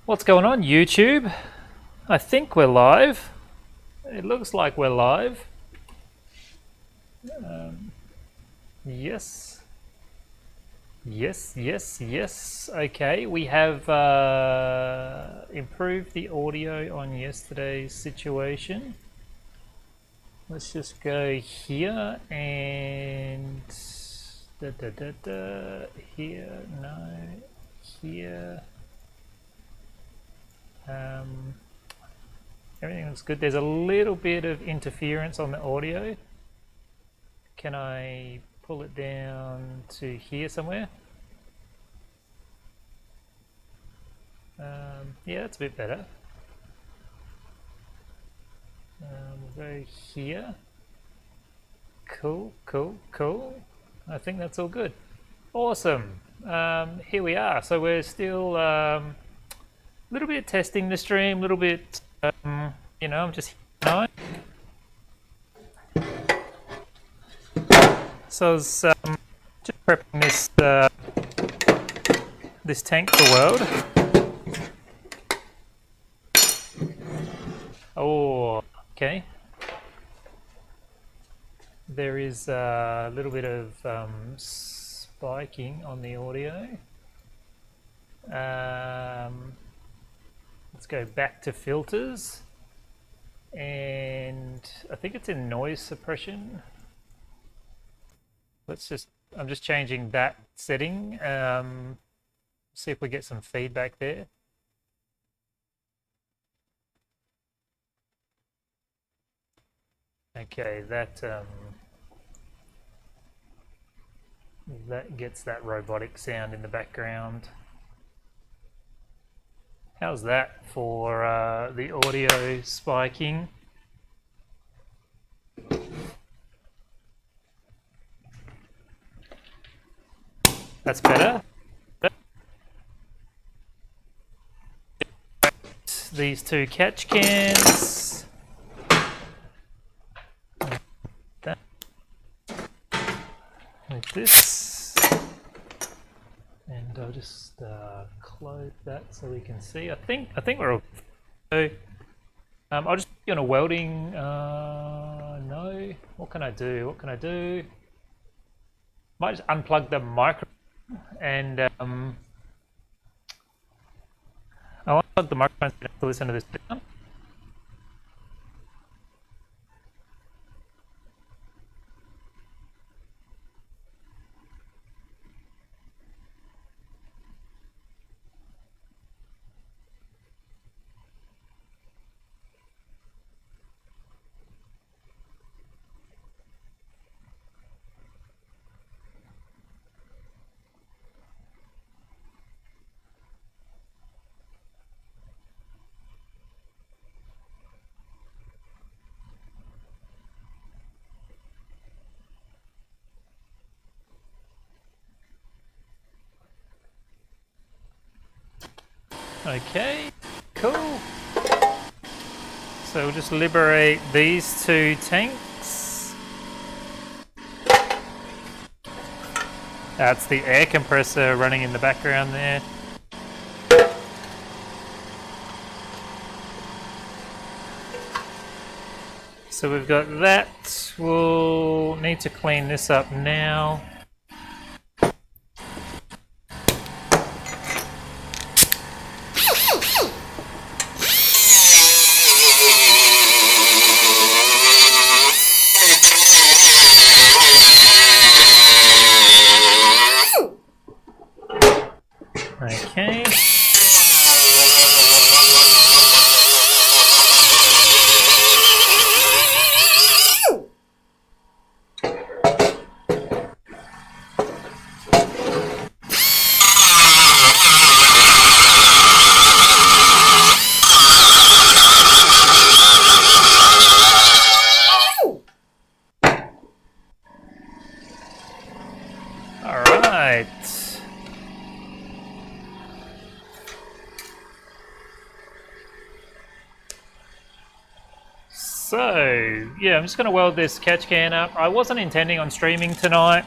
What's going on, YouTube? I think we're live. It looks like we're live. Yes. Yes. Okay, we have improved the audio on yesterday's situation. Let's just go here and here, no, here. Everything looks good. There's a little bit of interference on the audio. Can I pull it down to here somewhere? Yeah, that's a bit better. We'll go here. Cool. I think that's all good. Awesome. Here we are. So we're still a little bit testing the stream, a little bit, you know, I'm just here. So I was just prepping this tank for weld. Oh, okay. There is a little bit of spiking on the audio. Let's go back to filters, and I think it's in noise suppression. I'm just changing that setting. See if we get some feedback there. Okay, that gets that robotic sound in the background. How's that for the audio spiking? That's better. These two catch cans. That. Like this. And I'll just close that so we can see. I think we're all. So, I'll just be on a welding. No. What can I do? Might just unplug the microphone and I'll unplug the microphone to listen to this down. Okay, cool. So we'll just liberate these two tanks. That's the air compressor running in the background there. So we've got that. We'll need to clean this up now. Okay. All right. So, yeah, I'm just going to weld this catch can up. I wasn't intending on streaming tonight,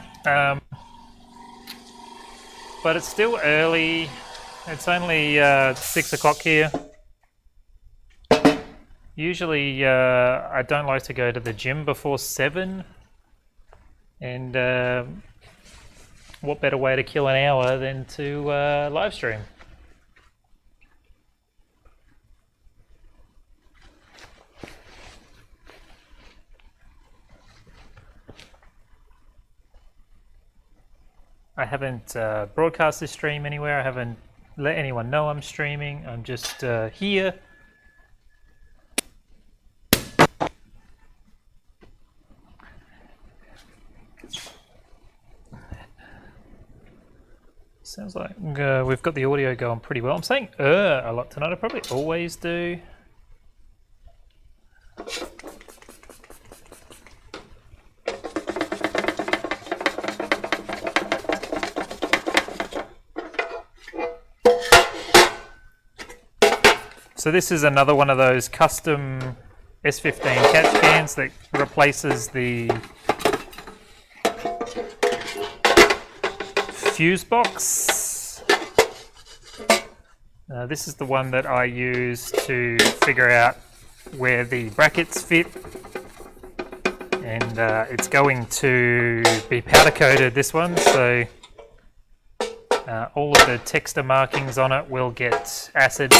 but it's still early. It's only 6 o'clock here. Usually I don't like to go to the gym before 7. And what better way to kill an hour than to live stream? I haven't broadcast this stream anywhere. I haven't let anyone know I'm streaming. I'm just here. Sounds like we've got the audio going pretty well. I'm saying a lot tonight. I probably always do. So this is another one of those custom S15 catch cans that replaces the fuse box. This is the one that I use to figure out where the brackets fit, and it's going to be powder coated, this one, so all of the texture markings on it will get acid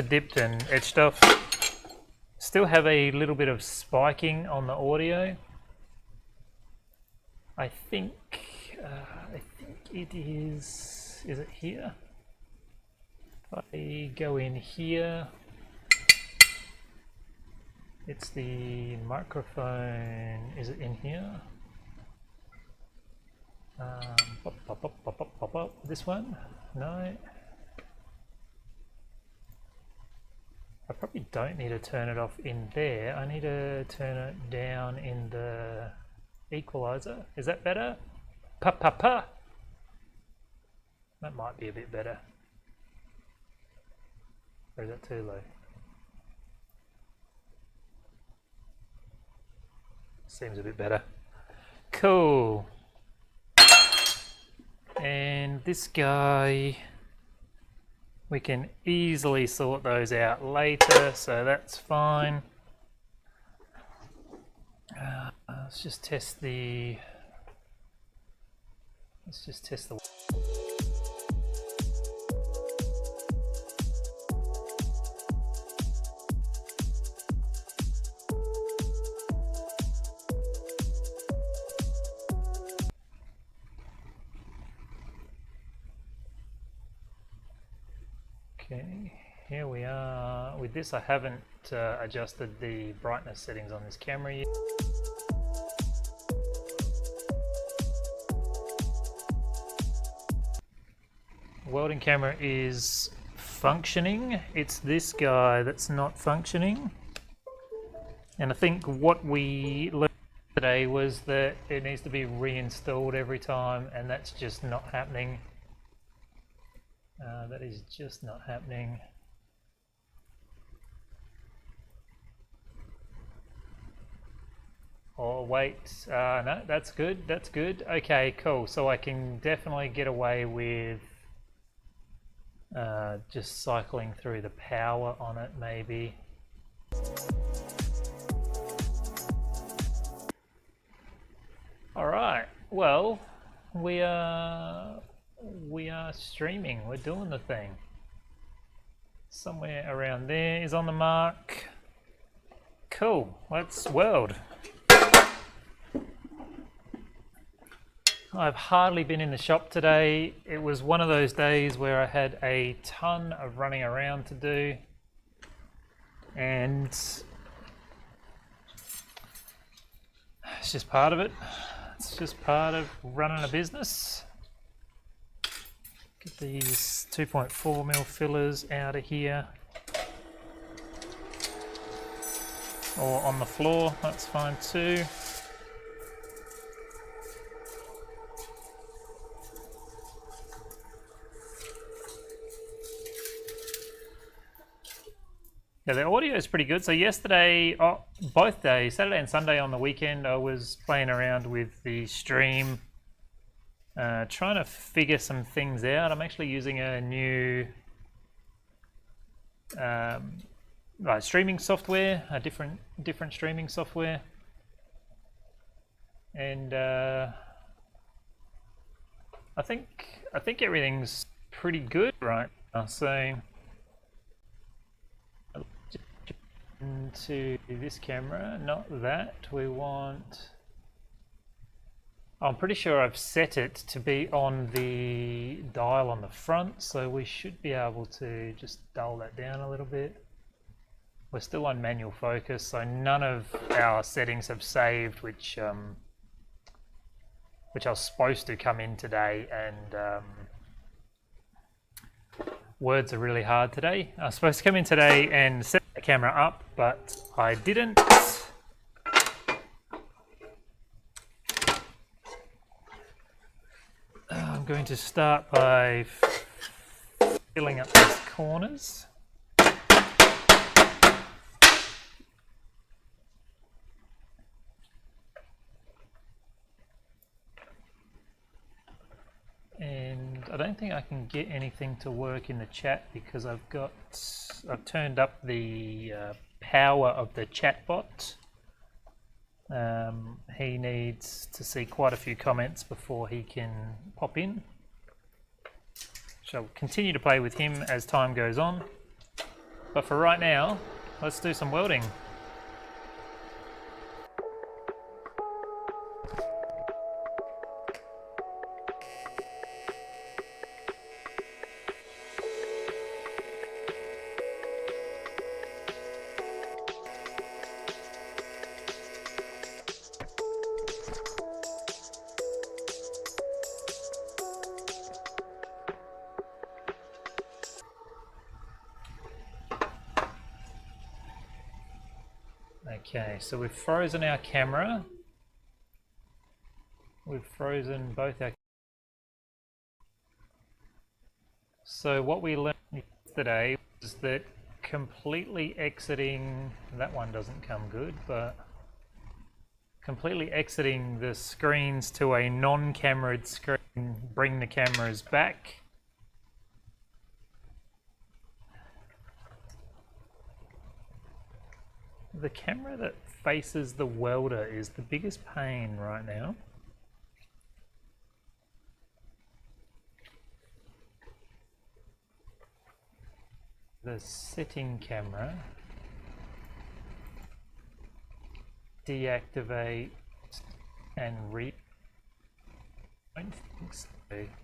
dipped and etched off. Still have a little bit of spiking on the audio. I think it is it here? If I go in here, it's the microphone. Is it in here? Pop. This one? No. I probably don't need to turn it off in there. I need to turn it down in the equalizer. Is that better? Pa. That might be a bit better. Or is that too low? Seems a bit better. Cool. And this guy, we can easily sort those out later, so that's fine. Let's just test the. Okay, here we are. With this, I haven't adjusted the brightness settings on this camera yet. Welding camera is functioning. It's this guy that's not functioning. And I think what we learned today was that it needs to be reinstalled every time, and that's just not happening. That is just not happening. Oh wait, no, that's good, that's good. Okay, cool, so I can definitely get away with just cycling through the power on it maybe. Alright, well, we are streaming, we're doing the thing. Somewhere around there is on the mark. Cool, let's weld. I've hardly been in the shop today. It was one of those days where I had a ton of running around to do, and it's just part of it. It's just part of running a business. Get these 2.4mm fillers out of here, or on the floor, that's fine too. Yeah, the audio is pretty good. So yesterday, both days, Saturday and Sunday on the weekend, I was playing around with the stream Trying to figure some things out. I'm actually using a new streaming software, a different streaming software, and I think everything's pretty good right now. So into this camera, not that. We want. I'm pretty sure I've set it to be on the dial on the front, so we should be able to just dull that down a little bit. We're still on manual focus, so none of our settings have saved, which I was supposed to come in today, and words are really hard today. I was supposed to come in today and set the camera up, but I didn't. I'm going to start by filling up these corners. And I don't think I can get anything to work in the chat because I've turned up the power of the chatbot. He needs to see quite a few comments before he can pop in. Shall continue to play with him as time goes on. But for right now, let's do some welding. Okay, so we've frozen our camera. We've frozen both our... So what we learned yesterday was that completely exiting... That one doesn't come good, but... Completely exiting the screens to a non-cameraed screen, bring the cameras back. The camera that faces the welder is the biggest pain right now. The setting camera, deactivate and I don't think so.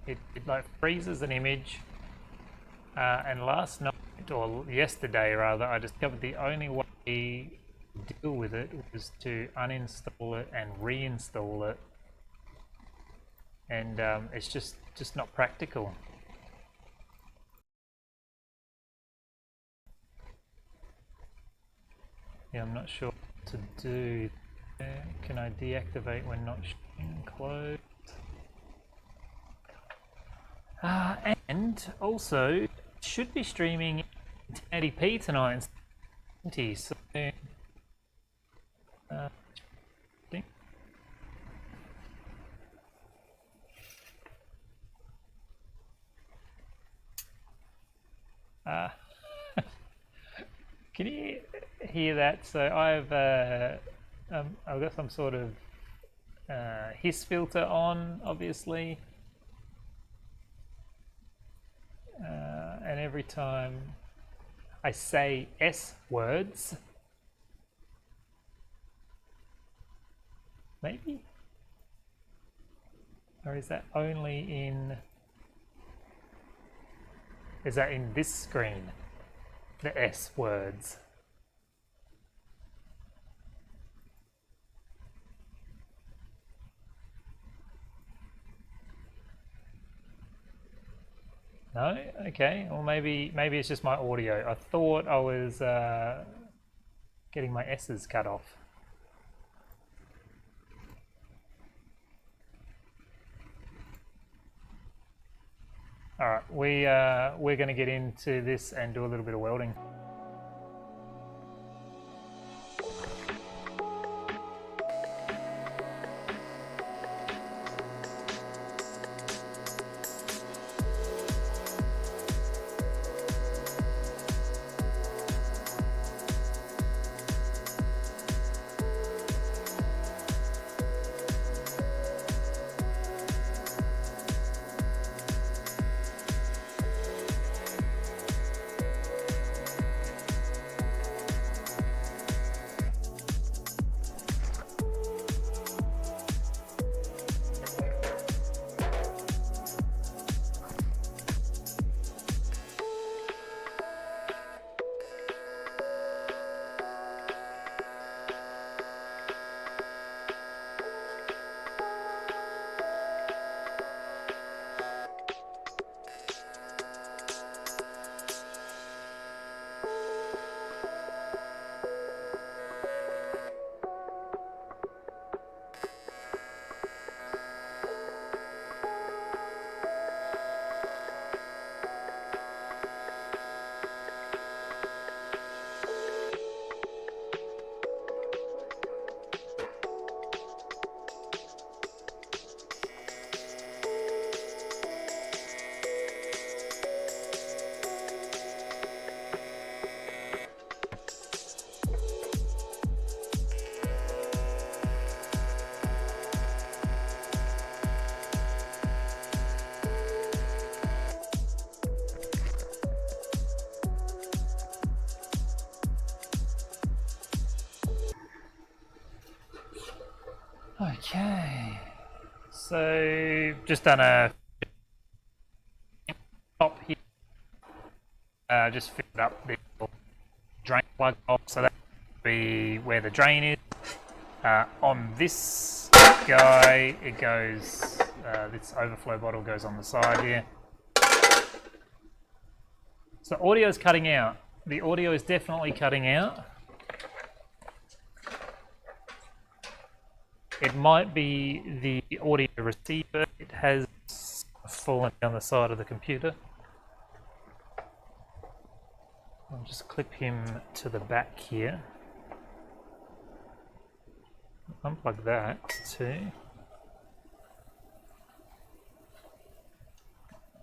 It like freezes an image, and last night, or yesterday rather, I discovered the only way to deal with it was to uninstall it and reinstall it, and it's just not practical. Yeah, I'm not sure what to do. Can I deactivate when not showing closed? And also, should be streaming 1080p tonight instead of 20, so can you hear that? So I've got some sort of hiss filter on, obviously, and every time I say S words, maybe, or is that only in? Is that in this screen? The S words. No? Okay. Well, maybe it's just my audio. I thought I was getting my S's cut off. All right, we're going to get into this and do a little bit of welding. Okay, so just done a top here. Just filled up the drain plug off, so that will be where the drain is. On this guy, it goes. This overflow bottle goes on the side here. So audio is cutting out. The audio is definitely cutting out. It might be the audio receiver. It has fallen down the side of the computer. I'll just clip him to the back here. Unplug that too.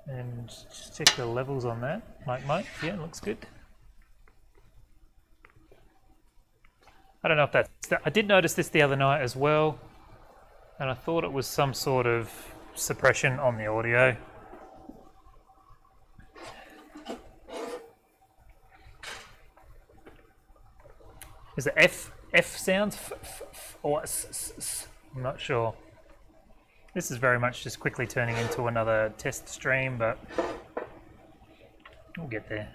And just check the levels on that. Mike, yeah, looks good. I don't know if that's... I did notice this the other night as well, and I thought it was some sort of suppression on the audio. Is it F sounds? Or S? I'm not sure. This is very much just quickly turning into another test stream, but we'll get there.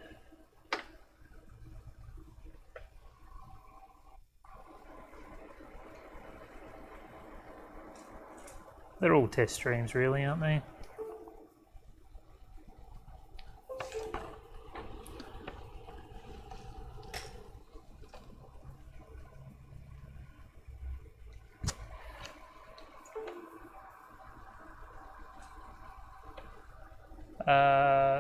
They're all test streams really, aren't they?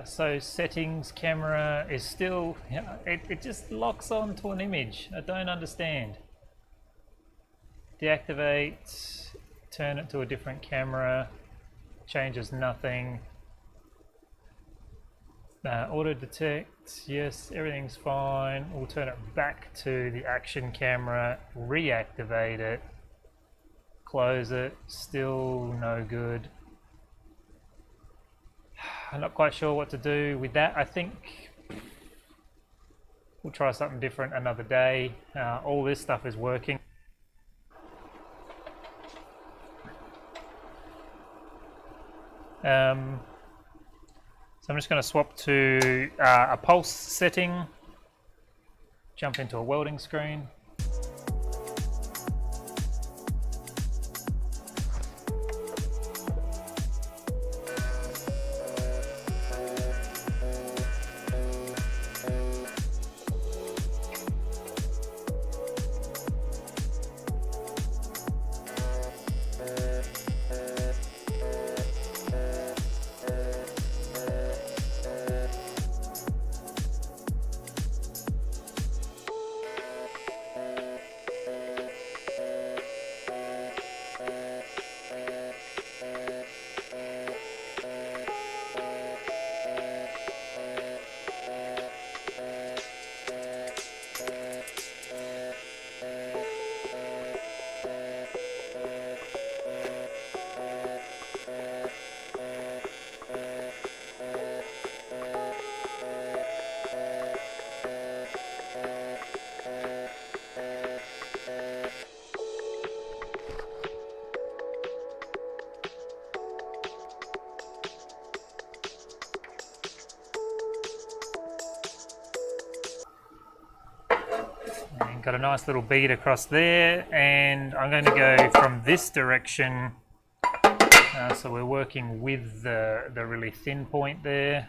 So settings, camera is still, yeah, it just locks on to an image. I don't understand. Deactivate, turn it to a different camera, changes nothing. Auto detect, yes, everything's fine. We'll turn it back to the action camera, reactivate it, close it, still no good. I'm not quite sure what to do with that. I think we'll try something different another day. All this stuff is working. So I'm just going to swap to a pulse setting, jump into a welding screen. Got a nice little bead across there, and I'm going to go from this direction. So we're working with the really thin point there.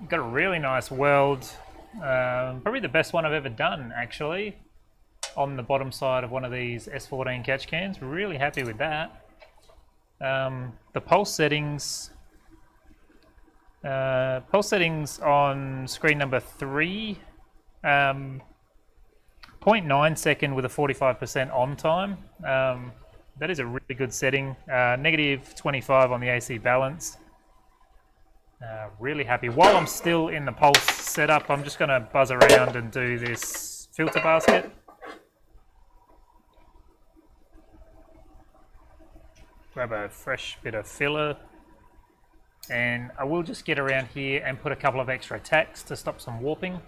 got a really nice weld. Probably the best one I've ever done, actually, on the bottom side of one of these S14 catch cans. Really happy with that. The pulse settings on screen number 3, 0.9 second with a 45% on time. That is a really good setting. Negative 25 on the AC balance. Really happy. While I'm still in the pulse setup, I'm just going to buzz around and do this filter basket. Grab a fresh bit of filler, and I will just get around here and put a couple of extra tacks to stop some warping.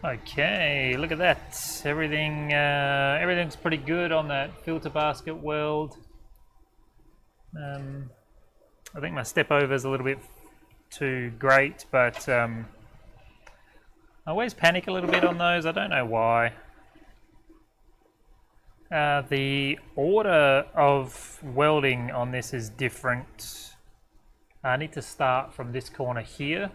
Okay, look at that. Everything's pretty good on that filter basket weld. I think my step over is a little bit too great, but I always panic a little bit on those. I don't know why. The order of welding on this is different. I need to start from this corner here.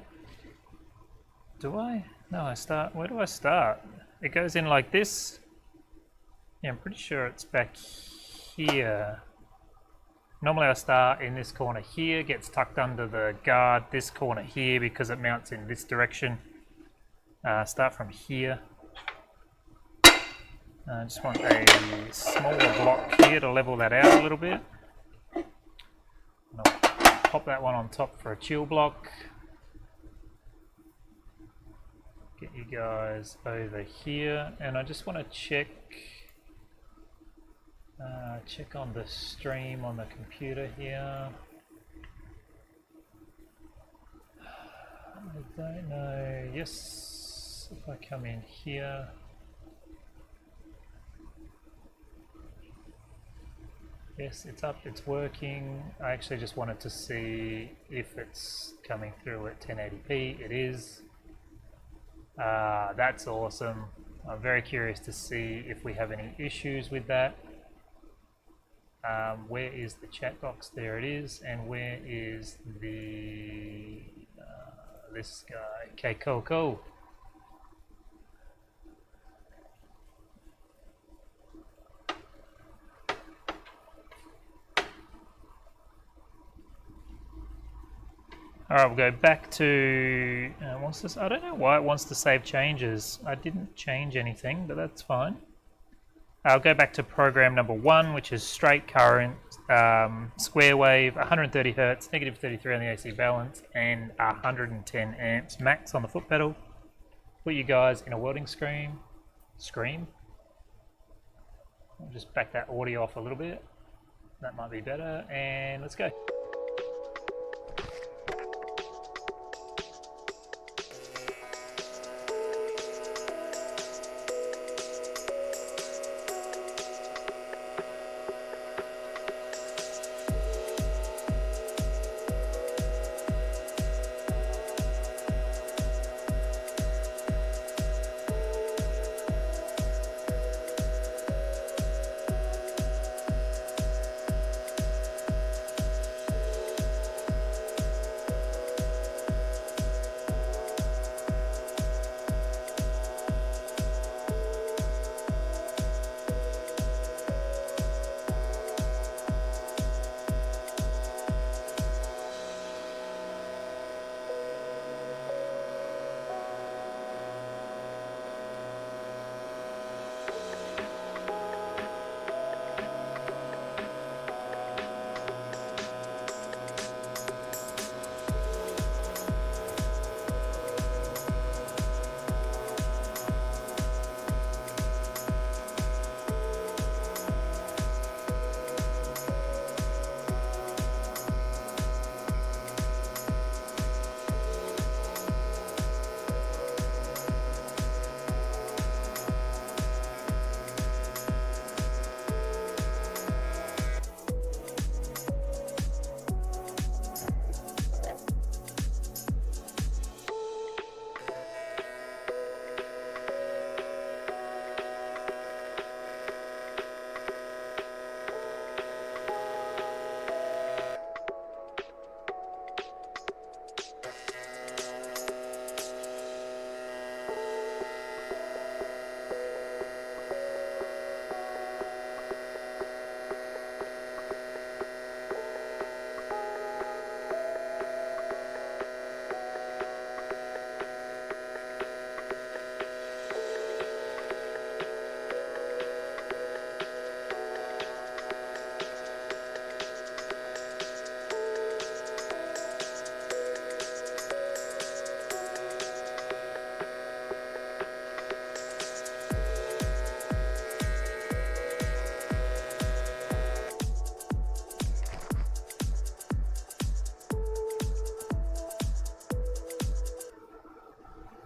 Do I? No, where do I start? It goes in like this. Yeah, I'm pretty sure it's back here. Normally I start in this corner here, gets tucked under the guard, this corner here because it mounts in this direction. Start from here. I just want a smaller block here to level that out a little bit. And I'll pop that one on top for a chill block. Get you guys over here, and I just want to check on the stream on the computer here. I don't know. Yes, if I come in here. Yes, it's up, it's working. I actually just wanted to see if it's coming through at 1080p. It is. That's awesome. I'm very curious to see if we have any issues with that. Where is the chat box? There it is. And where is the this guy? Okay, cool, cool. All right, we'll go back to. Wants this? I don't know why it wants to save changes. I didn't change anything, but that's fine. I'll go back to program number 1, which is straight current, square wave, 130 hertz, negative 33 on the AC balance, and 110 amps max on the foot pedal. Put you guys in a welding screen. I'll just back that audio off a little bit. That might be better, and let's go.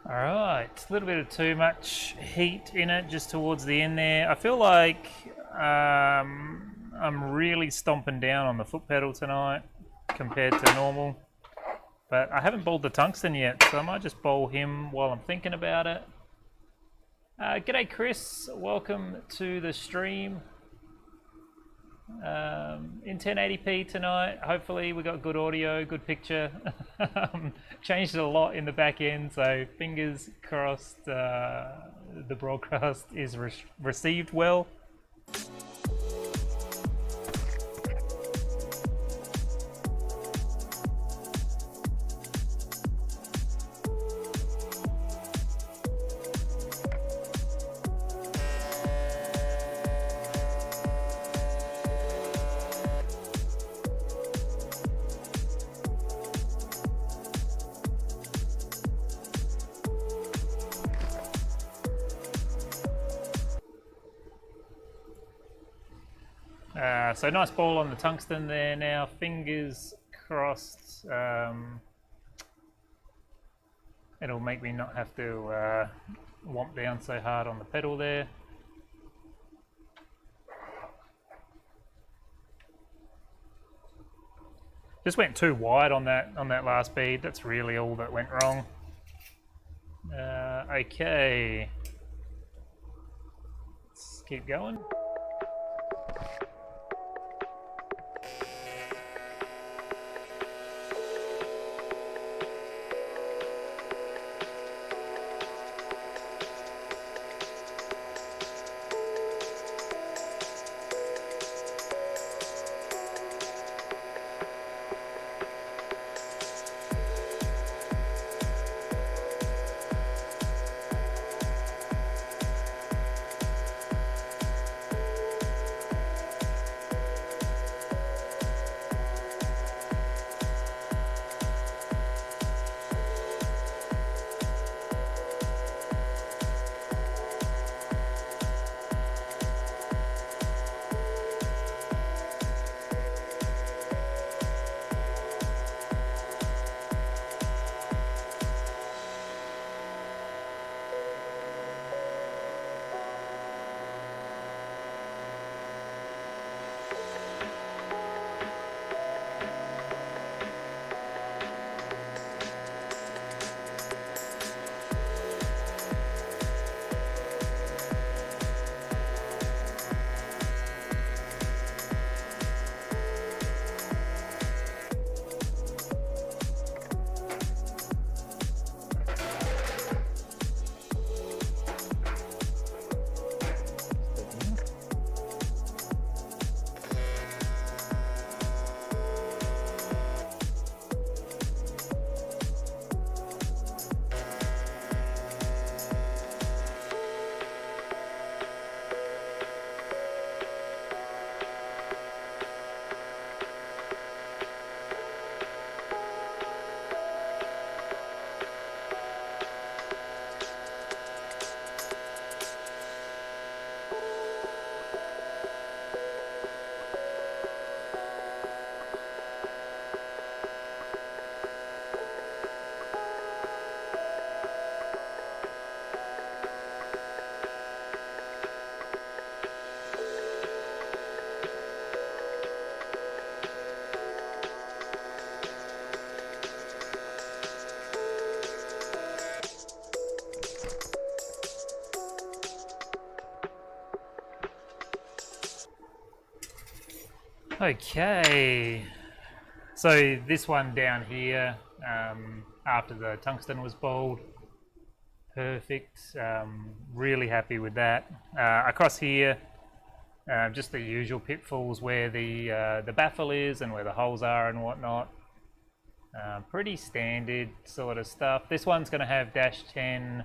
Alright, a little bit of too much heat in it just towards the end there. I feel like I'm really stomping down on the foot pedal tonight compared to normal. But I haven't bowled the tungsten yet, so I might just bowl him while I'm thinking about it. G'day Chris, welcome to the stream. In 1080p tonight, hopefully we got good audio, good picture. Changed it a lot in the back end, so fingers crossed the broadcast is received well. So nice ball on the tungsten there now, fingers crossed. It'll make me not have to womp down so hard on the pedal there. Just went too wide on that last bead. That's really all that went wrong. Okay, let's keep going. Okay, so this one down here, after the tungsten was balled, perfect. Really happy with that. Across here, just the usual pitfalls where the baffle is and where the holes are and whatnot. Pretty standard sort of stuff. This one's going to have dash 10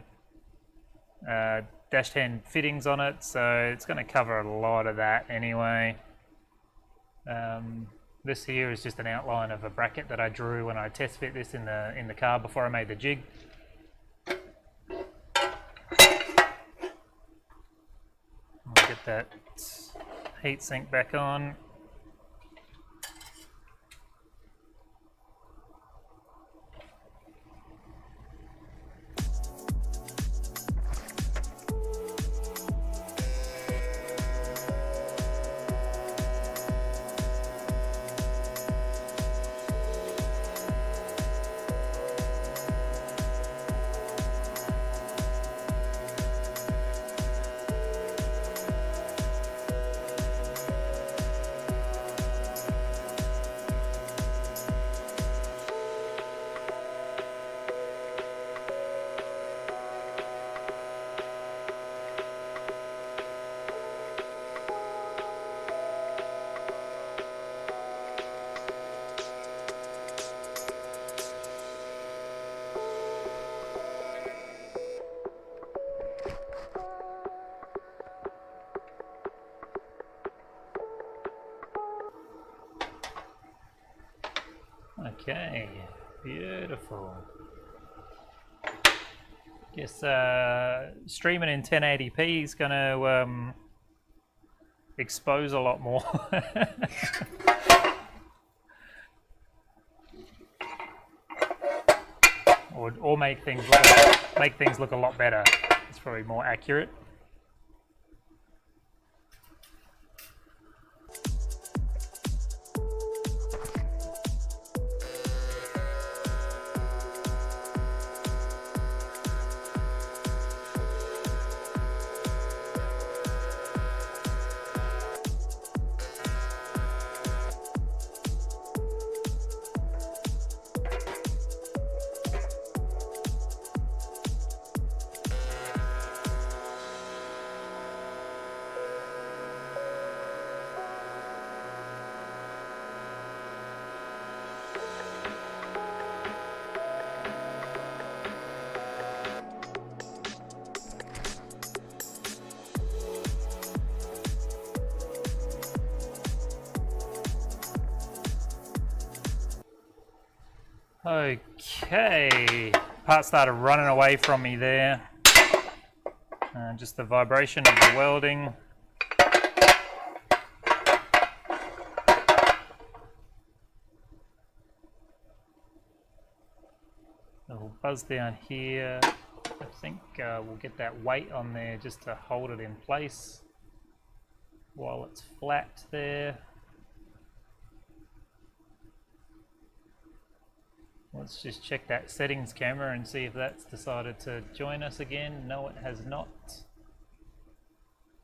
fittings on it, so it's going to cover a lot of that anyway. This here is just an outline of a bracket that I drew when I test fit this in the car before I made the jig. I'll get that heatsink back on. Okay, beautiful. Guess streaming in 1080p is going to expose a lot more. or make things look a lot better. It's probably more accurate. Okay, part started running away from me there. Just the vibration of the welding. It'll buzz down here. I think we'll get that weight on there just to hold it in place while it's flat there. Let's just check that settings camera and see if that's decided to join us again. No, it has not.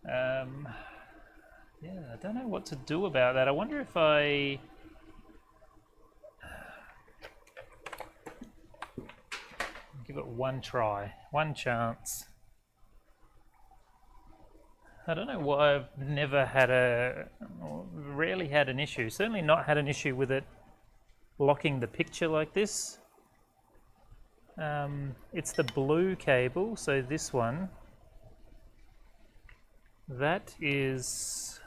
Yeah, I don't know what to do about that. I wonder if I... give it one try, one chance. I don't know why I've never had rarely had an issue. Certainly not had an issue with it locking the picture like this. It's the blue cable, so this one. That is...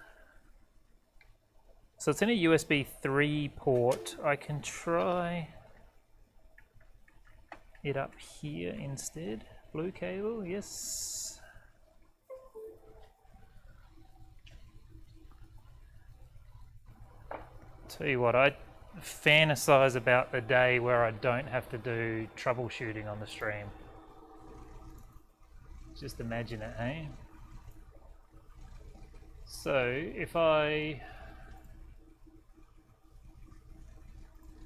so it's in a USB 3 port. I can try it up here instead. Blue cable, yes. Tell you what, I fantasize about the day where I don't have to do troubleshooting on the stream. Just imagine it, hey? So if I...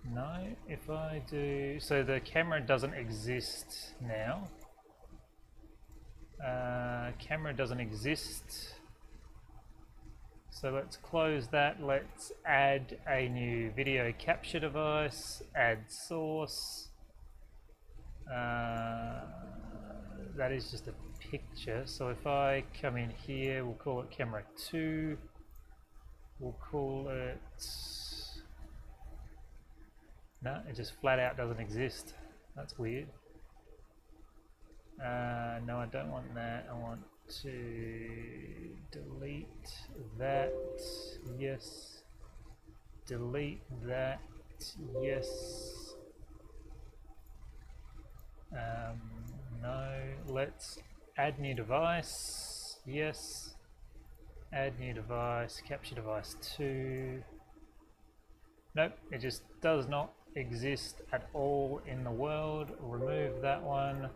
no, if I do... so the camera doesn't exist now. Camera doesn't exist So let's close that. Let's add a new video capture device, add source. That is just a picture. So if I come in here, we'll call it camera 2. We'll call it... No, it just flat out doesn't exist. That's weird. No, I don't want that. I want to delete that. Yes. Delete that. Yes. No. Let's add new device. Yes. Add new device. Capture device 2. Nope, it just does not exist at all in the world. Remove that one.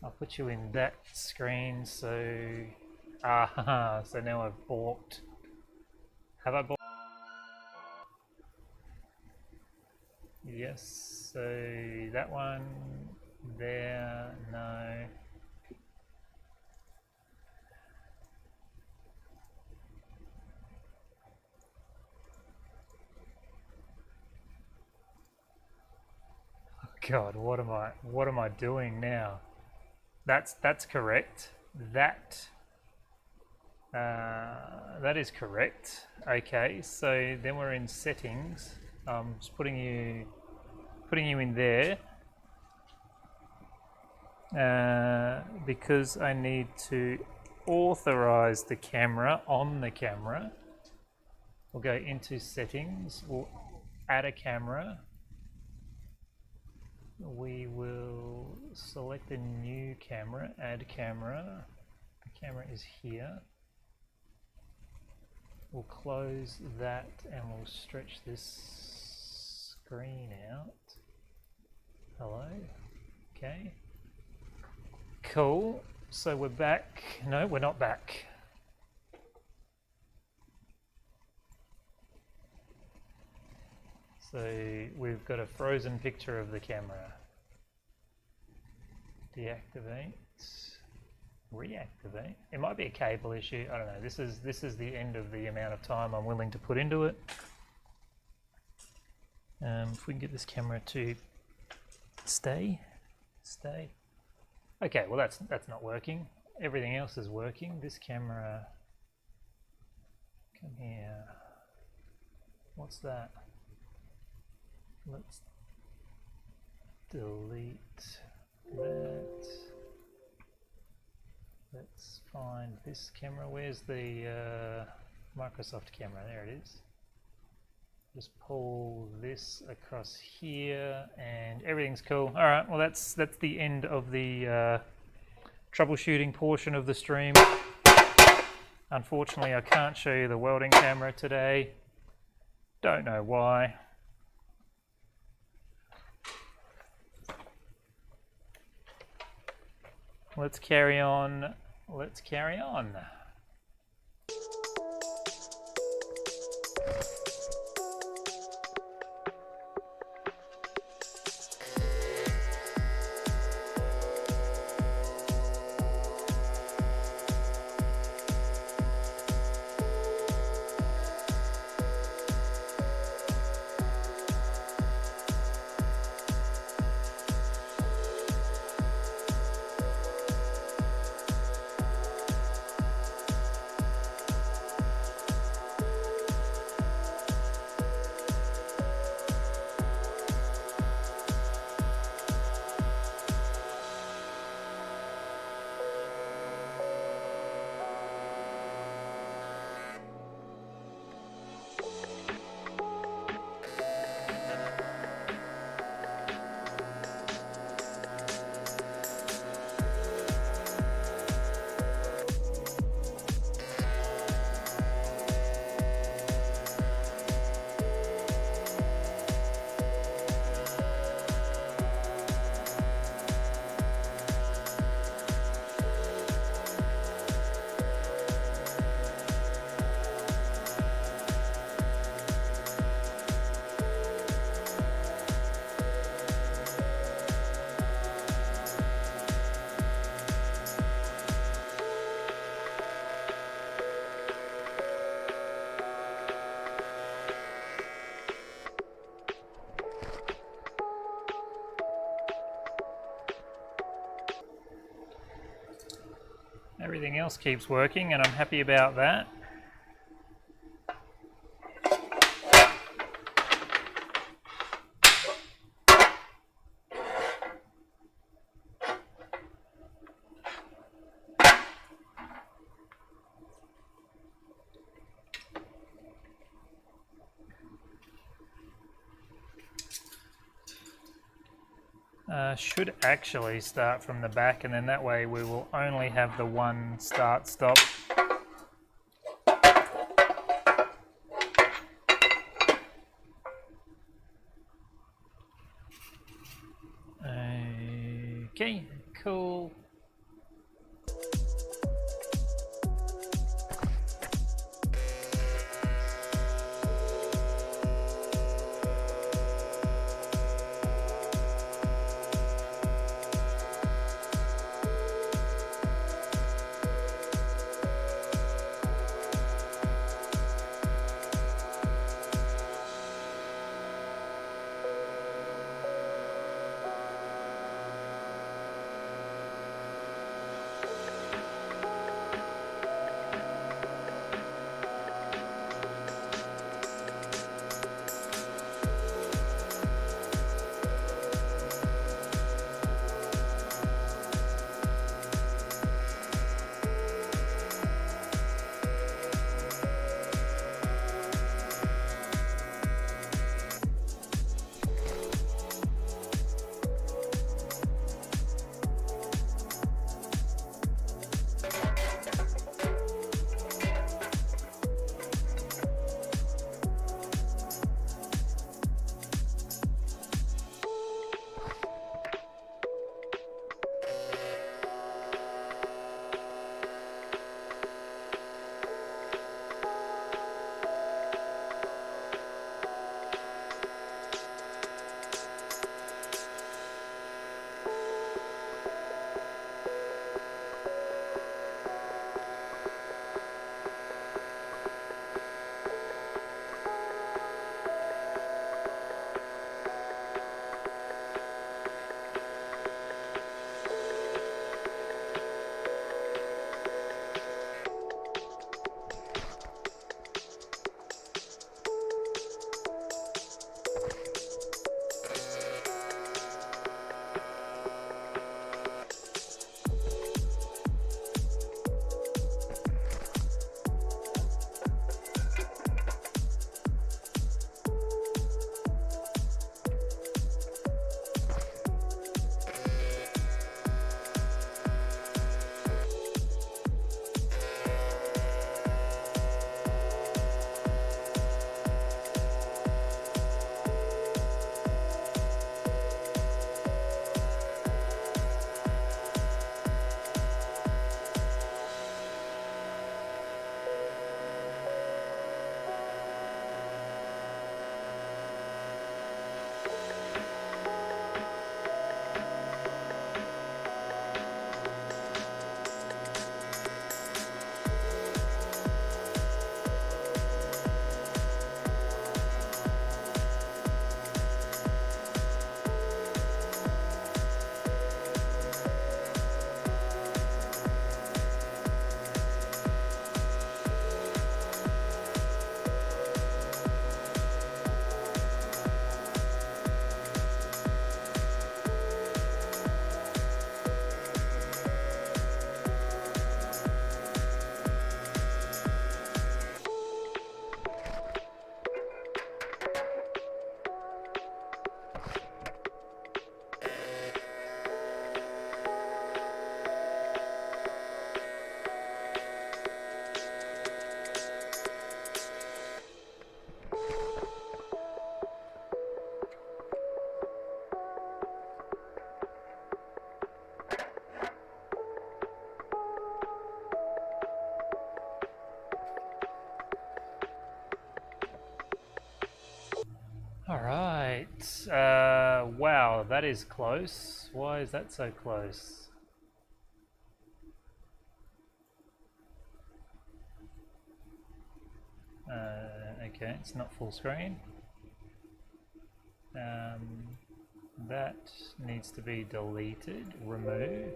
I'll put you in that screen, so... Ah, so now I've balked. Have I balked? Yes, so that one, there, no. God, what am I doing now? That's correct. That is correct. Okay, so then we're in settings. Just putting you in there because I need to authorize the camera on the camera. We'll go into settings. We'll add a camera. We will select a new camera, add camera. The camera is here. We'll close that and we'll stretch this screen out. Hello? Okay. Cool. So we're back. No, we're not back. So we've got a frozen picture of the camera. Deactivate. Reactivate. It might be a cable issue. I don't know. This is the end of the amount of time I'm willing to put into it. If we can get this camera to stay. Okay, well that's not working. Everything else is working. This camera. Come here. What's that? Let's delete that. Let's find this camera. Where's the Microsoft camera? There it is. Just pull this across here and everything's cool. All right, well that's the end of the troubleshooting portion of the stream. Unfortunately, I can't show you the welding camera today. Don't know why. Let's carry on. Let's carry on. Everything else keeps working and I'm happy about that. Should actually start from the back, and then that way we will only have the one start stop. Okay, cool. All right. Wow, that is close. Why is that so close? Okay, it's not full screen. That needs to be deleted, remove.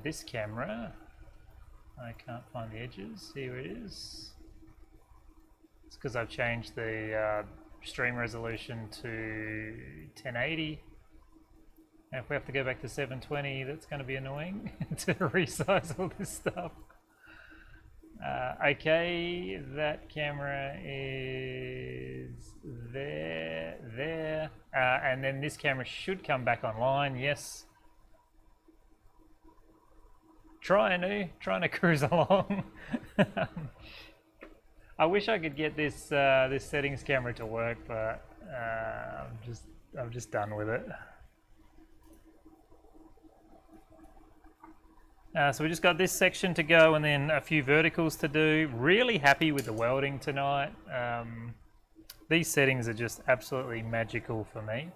This camera, I can't find the edges. Here it is. It's because I've changed the stream resolution to 1080. And if we have to go back to 720, that's going to be annoying to resize all this stuff. Okay, that camera is there, and then this camera should come back online. Yes. Trying to cruise along. I wish I could get this this settings camera to work, but I'm just done with it. So we just got this section to go and then a few verticals to do. Really happy with the welding tonight. These settings are just absolutely magical for me.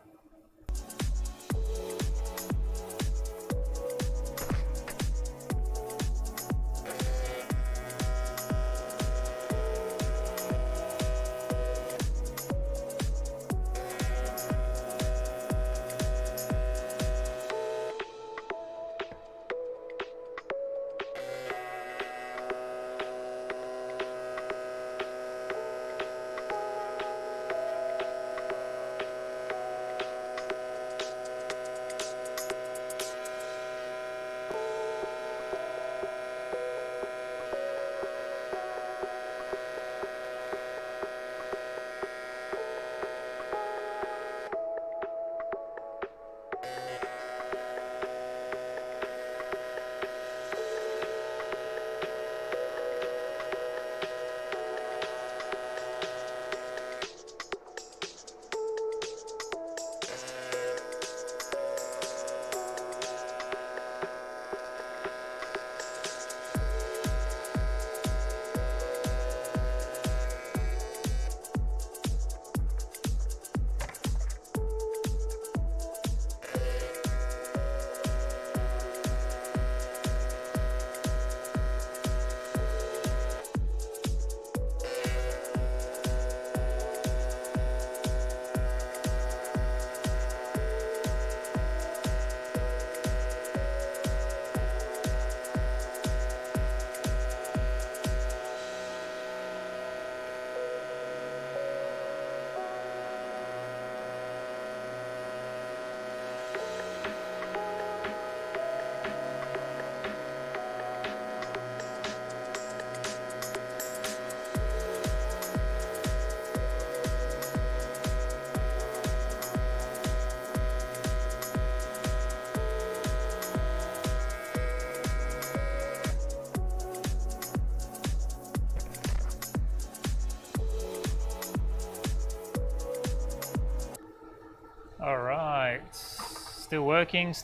All right, still working,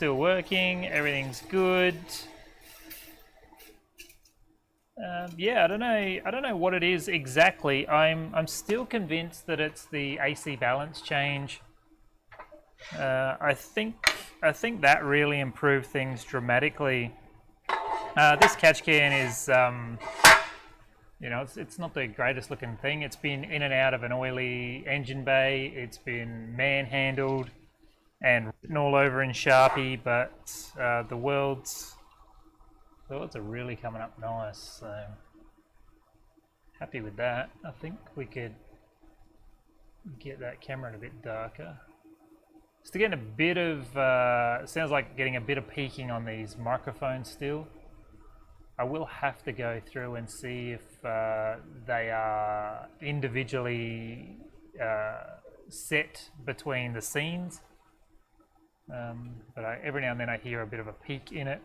everything's good. Yeah, I don't know what it is exactly. I'm still convinced that it's the AC balance change. I think that really improved things dramatically. This catch can is, you know, it's not the greatest looking thing. It's been in and out of an oily engine bay. It's been manhandled and written all over in Sharpie, but the welds are really coming up nice. So happy with that. I think we could get that camera a bit darker. Still getting a bit of, sounds like getting a bit of peaking on these microphones still. I will have to go through and see if they are individually set between the scenes. But every now and then I hear a bit of a peak in it.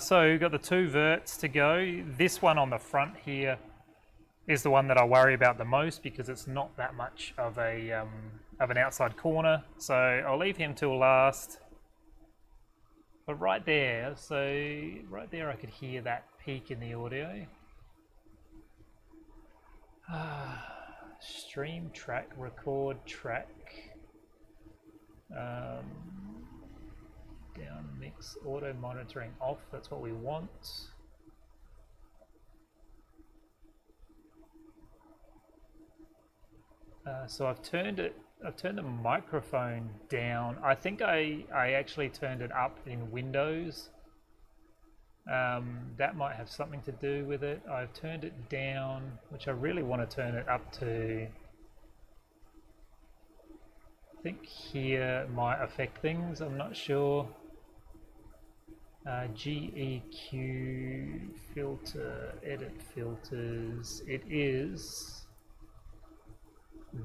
So we've got the two verts to go. This one on the front here is the one that I worry about the most because it's not that much of a of an outside corner. So I'll leave him till last. But right there I could hear that peak in the audio. Stream track, record track. Down mix, auto monitoring off, that's what we want. So I've turned it I've turned the microphone down. I think I actually turned it up in Windows. That might have something to do with it. I've turned it down, which I really want to turn it up to. I think here might affect things, I'm not sure. GEQ filter, edit filters. It is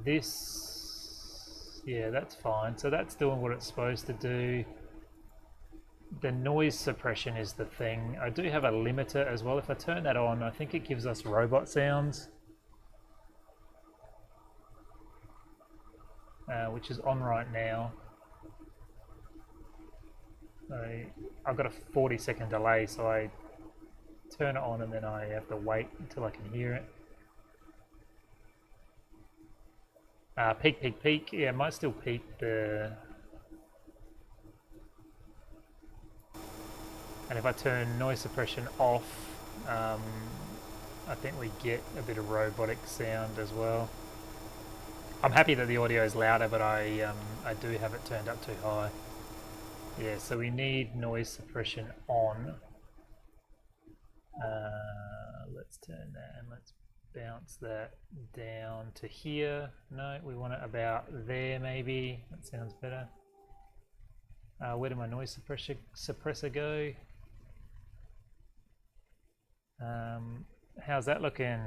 this. Yeah, that's fine. So that's doing what it's supposed to do. The noise suppression is the thing. I do have a limiter as well. If I turn that on, I think it gives us robot sounds, which is on right now. I've got a 40-second delay, so I turn it on and then I have to wait until I can hear it. Peak, peak, peak. Yeah, it might still peak the... And if I turn noise suppression off, I think we get a bit of robotic sound as well. I'm happy that the audio is louder, but I do have it turned up too high. Yeah, so we need noise suppression on. Let's turn that and let's bounce that down to here. No, we want it about there maybe. That sounds better. Where did my noise suppressor go? How's that looking?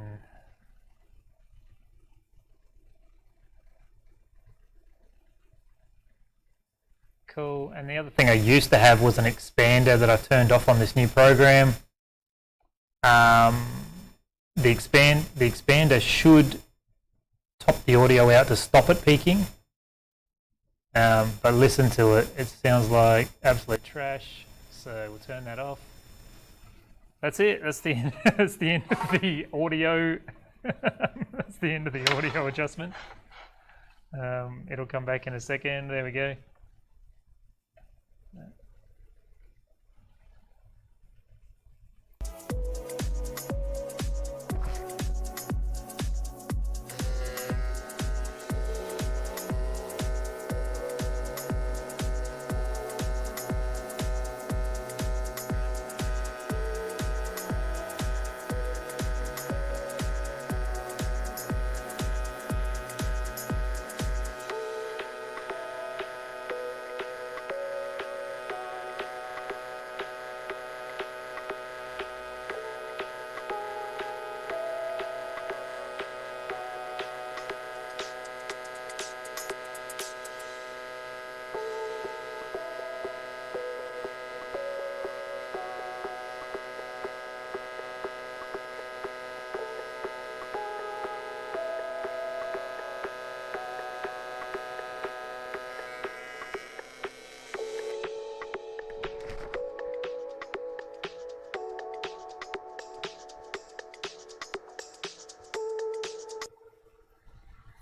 Cool. And the other thing I used to have was an expander that I turned off on this new program. The expander should top the audio out to stop it peaking. But listen to it. It sounds like absolute trash. So we'll turn that off. That's it. That's the end. That's the end of the audio. That's the end of the audio adjustment. It'll come back in a second. There we go.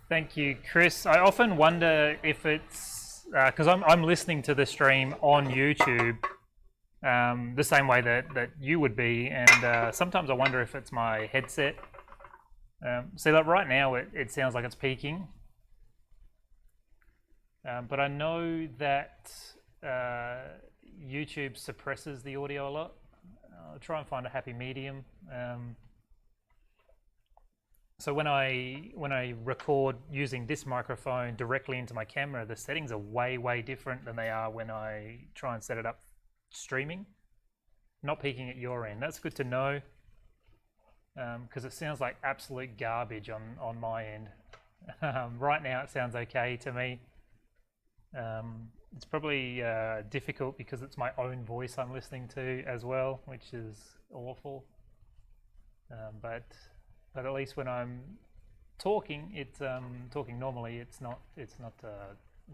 Thank you, Chris. I often wonder if it's because I'm listening to the stream on YouTube the same way that you would be, and sometimes I wonder if it's my headset. See, like right now, it sounds like it's peaking, but I know that YouTube suppresses the audio a lot. I'll try and find a happy medium. So when I record using this microphone directly into my camera, the settings are way different than they are when I try and set it up streaming. Not peaking at your end. That's good to know, because it sounds like absolute garbage on my end. Right now it sounds okay to me. It's probably difficult because it's my own voice I'm listening to as well, which is awful. But at least when I'm talking, it's talking normally. It's not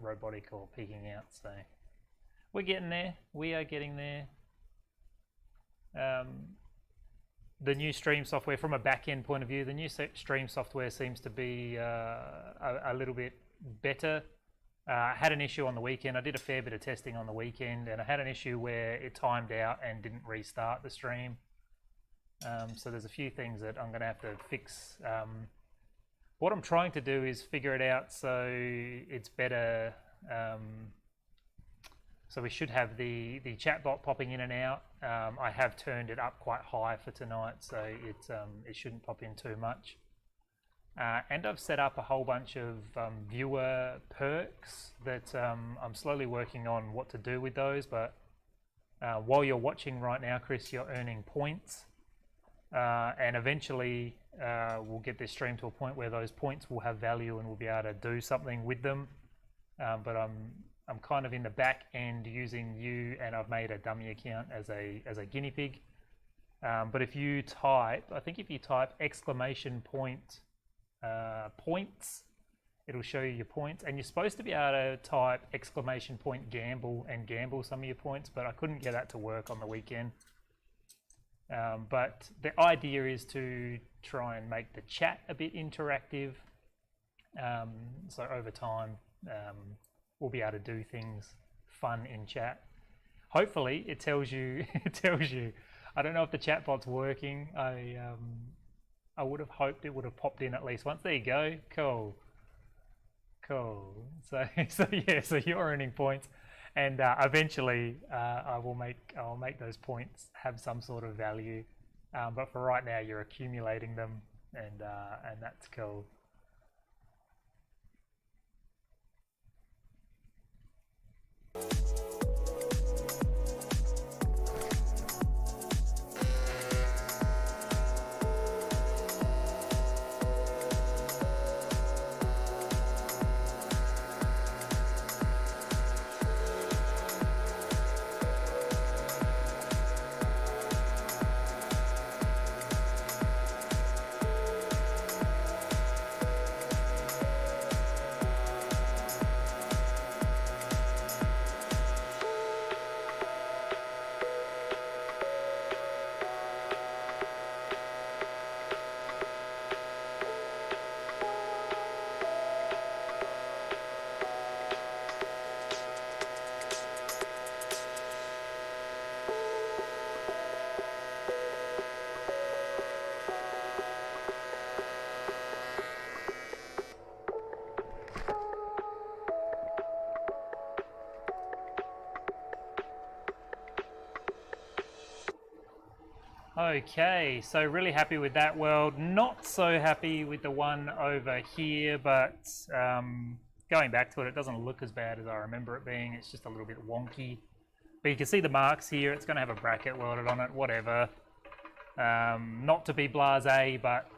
robotic or peaking out. So we're getting there. We are getting there. The new stream software, from a back-end point of view, the new stream software seems to be a little bit better. I had an issue on the weekend. I did a fair bit of testing on the weekend, and I had an issue where it timed out and didn't restart the stream. So there's a few things that I'm going to have to fix What I'm trying to do is figure it out so it's better. So we should have the chatbot popping in and out. I have turned it up quite high for tonight, so it shouldn't pop in too much. And I've set up a whole bunch of viewer perks that I'm slowly working on what to do with those. But while you're watching right now, Chris, you're earning points. And eventually we'll get this stream to a point where those points will have value and we'll be able to do something with them. But I'm kind of in the back end using you, and I've made a dummy account as a guinea pig. But if you type, I think if you type exclamation point points, it'll show you your points. And you're supposed to be able to type exclamation point gamble and gamble some of your points, but I couldn't get that to work on the weekend. But the idea is to try and make the chat a bit interactive. So over time, we'll be able to do things fun in chat. Hopefully it tells you, I don't know if the chatbot's working. I would have hoped it would have popped in at least once. There you go. Cool. So yeah, so you're earning points, and eventually I'll make those points have some sort of value. But for right now, you're accumulating them, and that's cool. Okay, so really happy with that weld. Not so happy with the one over here, but going back to it, it doesn't look as bad as I remember it being. It's just a little bit wonky. But you can see the marks here. It's going to have a bracket welded on it, whatever. Not to be blasé, but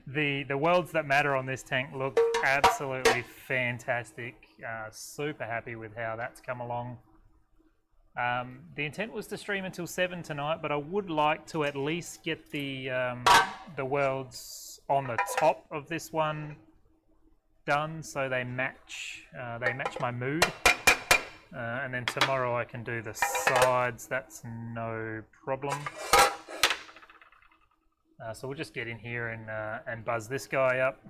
the welds that matter on this tank look absolutely fantastic. Super happy with how that's come along. The intent was to stream until 7 tonight, but I would like to at least get the welds on the top of this one done so they match my mood. And then tomorrow I can do the sides. That's no problem. So we'll just get in here and buzz this guy up.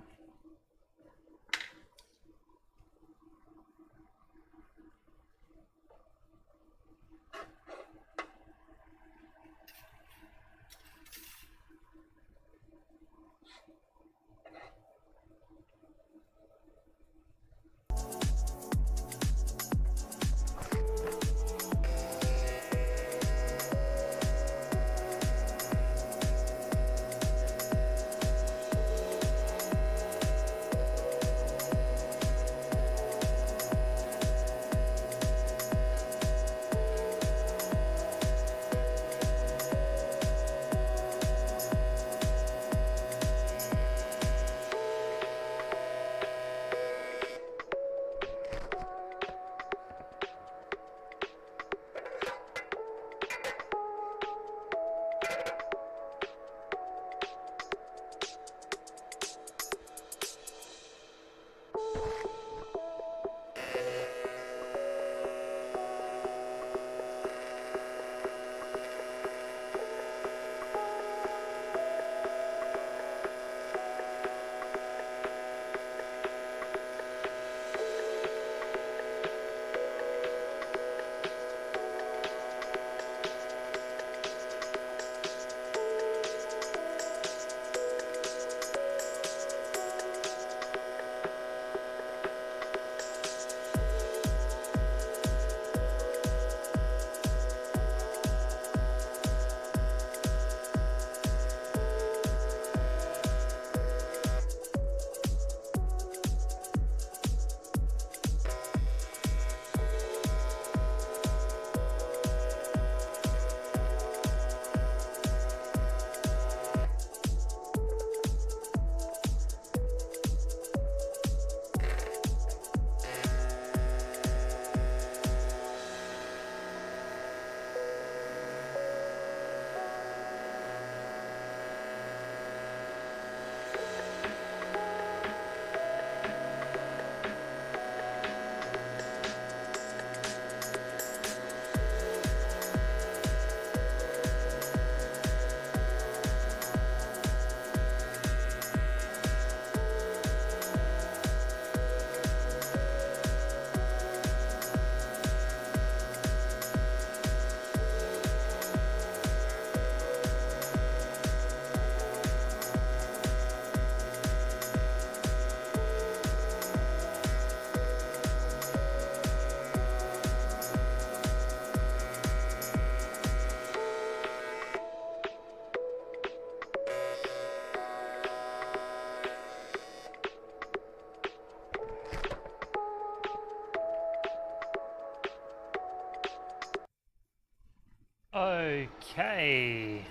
Okay,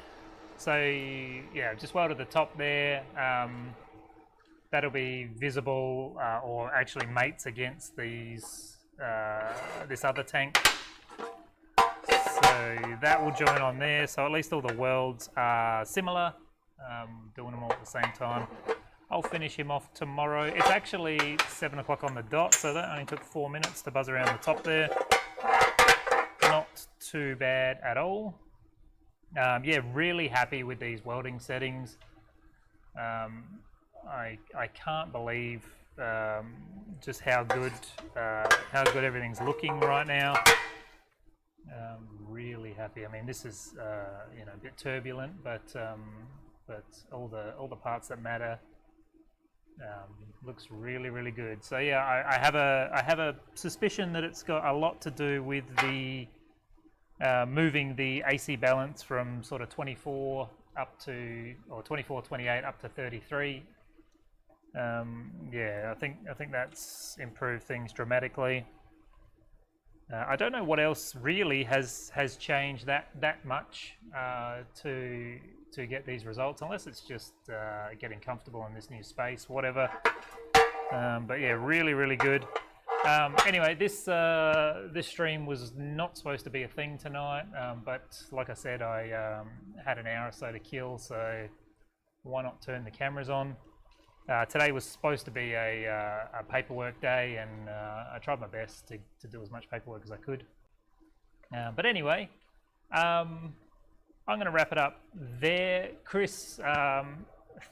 so yeah, just welded the top there. That'll be visible, or actually mates against these this other tank. So that will join on there. So at least all the welds are similar. Doing them all at the same time. I'll finish him off tomorrow. It's actually 7 o'clock on the dot, so that only took 4 minutes to buzz around the top there. Not too bad at all. Yeah, really happy with these welding settings. I can't believe just how good everything's looking right now. Really happy. I mean, this is you know, a bit turbulent, but all the parts that matter looks really good. So yeah, I have a suspicion that it's got a lot to do with the moving the AC balance from sort of 24 up to, or 24, 28 up to 33. Yeah, I think that's improved things dramatically. I don't know what else really has changed that much to get these results, unless it's just getting comfortable in this new space, whatever. But yeah, really good. Anyway, this stream was not supposed to be a thing tonight, but like I said, I had an hour or so to kill, so why not turn the cameras on? Today was supposed to be a paperwork day, and I tried my best to do as much paperwork as I could. But anyway, I'm going to wrap it up there. Chris,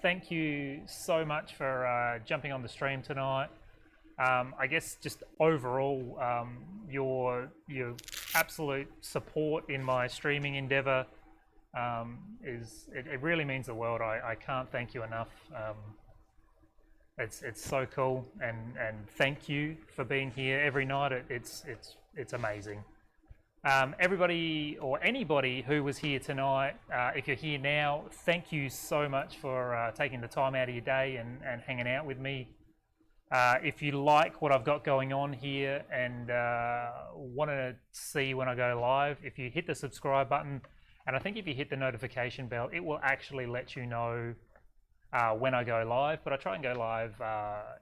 thank you so much for jumping on the stream tonight. I guess just overall, your absolute support in my streaming endeavor it really means the world. I can't thank you enough. It's so cool, and thank you for being here every night. It's amazing. Everybody or anybody who was here tonight, if you're here now, thank you so much for taking the time out of your day and hanging out with me. If you like what I've got going on here and want to see when I go live, if you hit the subscribe button, and I think if you hit the notification bell, it will actually let you know when I go live. But I try and go live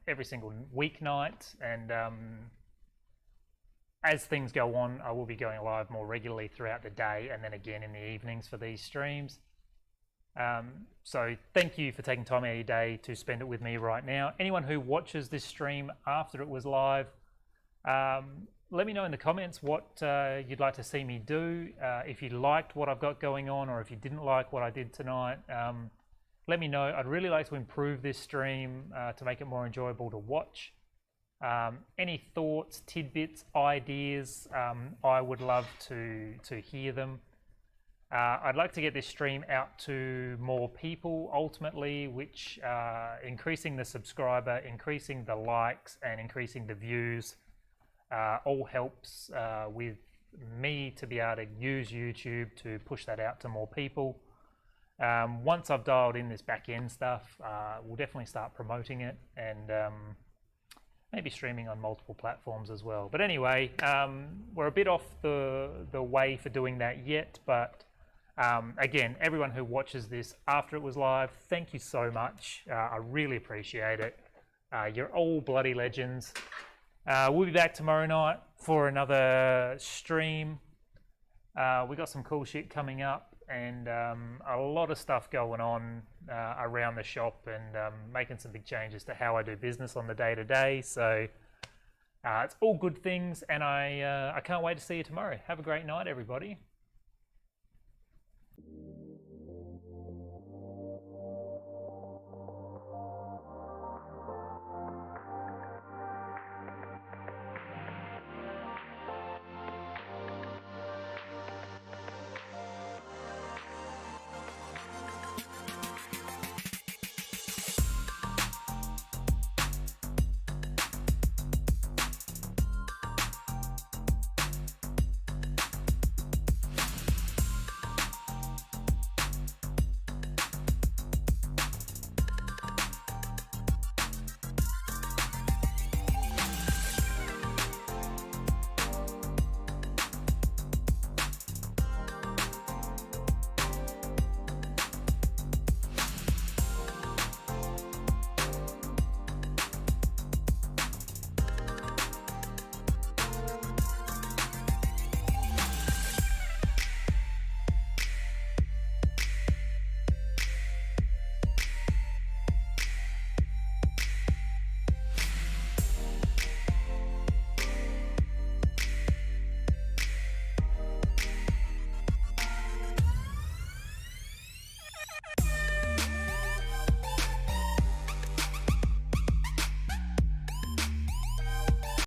every single weeknight, and as things go on, I will be going live more regularly throughout the day, and then again in the evenings for these streams. So thank you for taking time out of your day to spend it with me right now. Anyone who watches this stream after it was live, let me know in the comments what you'd like to see me do. If you liked what I've got going on, or if you didn't like what I did tonight, let me know. I'd really like to improve this stream to make it more enjoyable to watch. Any thoughts, tidbits, ideas, I would love to hear them. I'd like to get this stream out to more people ultimately, which increasing the subscriber, increasing the likes, and increasing the views all helps with me to be able to use YouTube to push that out to more people. Once I've dialed in this back end stuff, we'll definitely start promoting it, and maybe streaming on multiple platforms as well. But anyway, we're a bit off the way for doing that yet, but again, everyone who watches this after it was live, thank you so much. I really appreciate it. You're all bloody legends. We'll be back tomorrow night for another stream. We got some cool shit coming up, and a lot of stuff going on around the shop, and making some big changes to how I do business on the day-to-day. So it's all good things, and I can't wait to see you tomorrow. Have a great night, everybody.